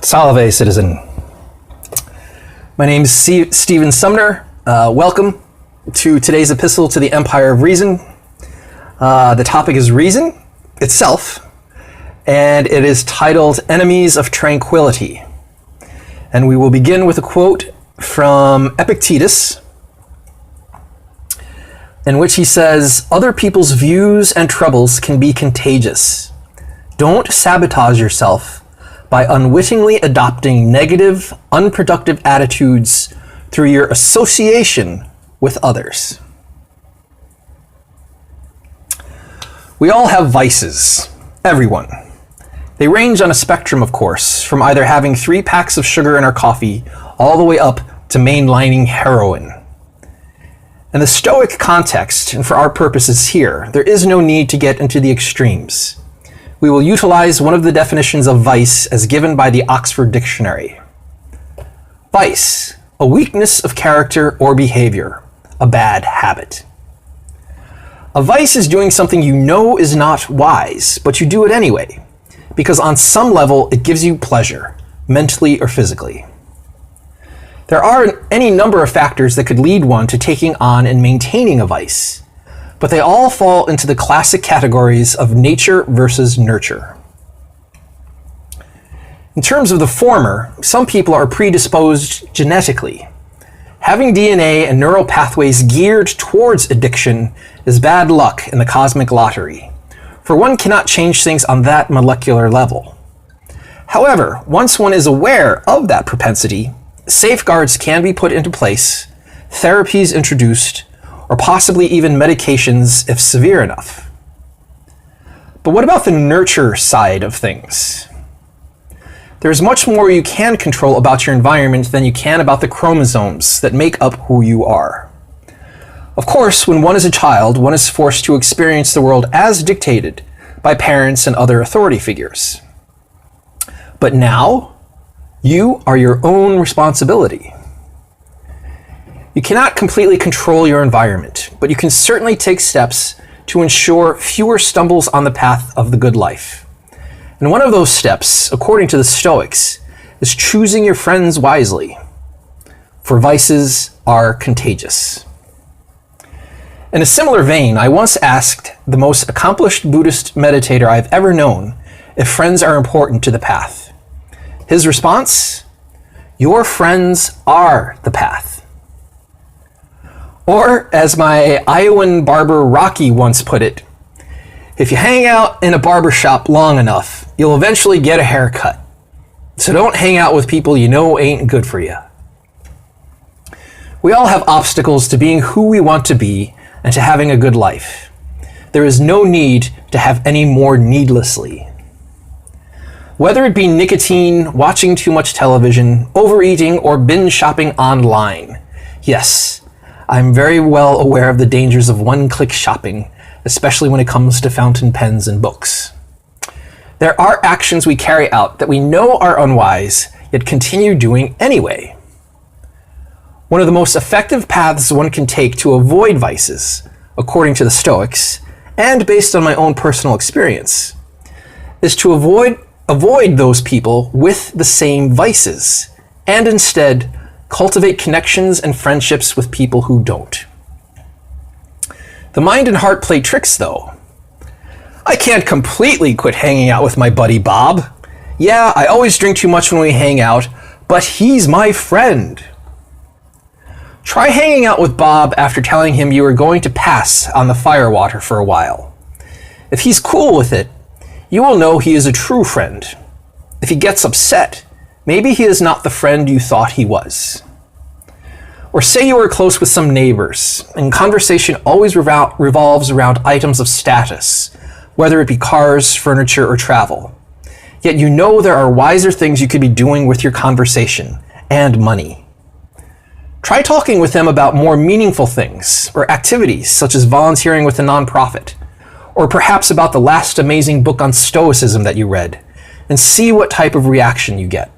Salve, citizen. My name is Stephen Sumner. Welcome to today's epistle to the Empire of Reason. The topic is reason itself, and it is titled Enemies of Tranquility. And we will begin with a quote from Epictetus, in which he says, "Other people's views and troubles can be contagious. Don't sabotage yourself by unwittingly adopting negative, unproductive attitudes through your association with others." We all have vices, everyone. They range on a spectrum, of course, from either having 3 packs of sugar in our coffee all the way up to mainlining heroin. In the Stoic context, and for our purposes here, there is no need to get into the extremes. We will utilize one of the definitions of vice as given by the Oxford Dictionary. Vice, a weakness of character or behavior, a bad habit. A vice is doing something you know is not wise, but you do it anyway, because on some level it gives you pleasure, mentally or physically. There are any number of factors that could lead one to taking on and maintaining a vice, but they all fall into the classic categories of nature versus nurture. In terms of the former, some people are predisposed genetically. Having DNA and neural pathways geared towards addiction is bad luck in the cosmic lottery, for one cannot change things on that molecular level. However, once one is aware of that propensity, safeguards can be put into place, therapies introduced, or possibly even medications if severe enough. But what about the nurture side of things? There's much more you can control about your environment than you can about the chromosomes that make up who you are. Of course, when one is a child, one is forced to experience the world as dictated by parents and other authority figures. But now, you are your own responsibility. You cannot completely control your environment, but you can certainly take steps to ensure fewer stumbles on the path of the good life. And one of those steps, according to the Stoics, is choosing your friends wisely, for vices are contagious. In a similar vein, I once asked the most accomplished Buddhist meditator I've ever known if friends are important to the path. His response, "Your friends are the path." Or, as my Iowan barber Rocky once put it, if you hang out in a barber shop long enough, you'll eventually get a haircut. So don't hang out with people you know ain't good for you. We all have obstacles to being who we want to be and to having a good life. There is no need to have any more needlessly. Whether it be nicotine, watching too much television, overeating, or binge shopping online, yes, I'm very well aware of the dangers of one-click shopping, especially when it comes to fountain pens and books. There are actions we carry out that we know are unwise, yet continue doing anyway. One of the most effective paths one can take to avoid vices, according to the Stoics, and based on my own personal experience, is to avoid those people with the same vices, and instead cultivate connections and friendships with people who don't. The mind and heart play tricks, though. I can't completely quit hanging out with my buddy Bob. Yeah, I always drink too much when we hang out, but he's my friend. Try hanging out with Bob after telling him you are going to pass on the firewater for a while. If he's cool with it, you will know he is a true friend. If he gets upset, maybe he is not the friend you thought he was. Or say you are close with some neighbors, and conversation always revolves around items of status, whether it be cars, furniture, or travel. Yet you know there are wiser things you could be doing with your conversation, and money. Try talking with them about more meaningful things, or activities such as volunteering with a nonprofit, or perhaps about the last amazing book on Stoicism that you read, and see what type of reaction you get.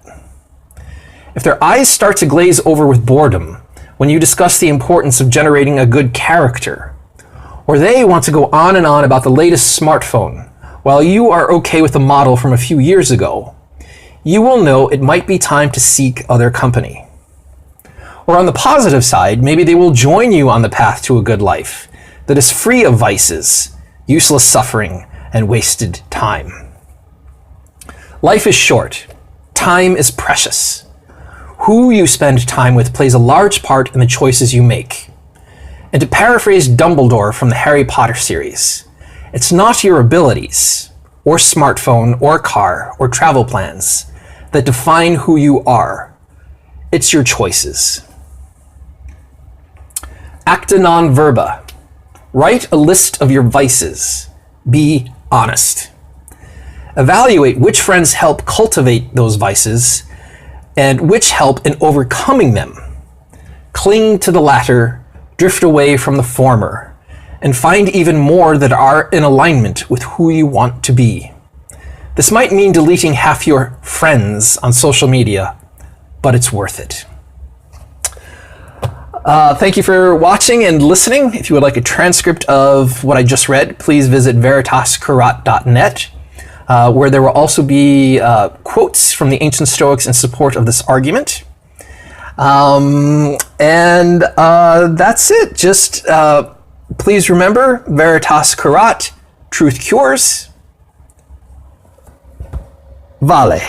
If their eyes start to glaze over with boredom when you discuss the importance of generating a good character, or they want to go on and on about the latest smartphone while you are okay with the model from a few years ago, you will know it might be time to seek other company. Or on the positive side, maybe they will join you on the path to a good life that is free of vices, useless suffering, and wasted time. Life is short. Time is precious. Who you spend time with plays a large part in the choices you make. And to paraphrase Dumbledore from the Harry Potter series, it's not your abilities, or smartphone, or car, or travel plans that define who you are. It's your choices. Acta non verba. Write a list of your vices. Be honest. Evaluate which friends help cultivate those vices and which help in overcoming them. Cling to the latter, drift away from the former, and find even more that are in alignment with who you want to be. This might mean deleting half your friends on social media, but it's worth it. Thank you for watching and listening. If you would like a transcript of what I just read, please visit veritascurat.net, where there will also be quotes from the ancient Stoics in support of this argument. And that's it. Just please remember, Veritas Curat, truth cures. Vale.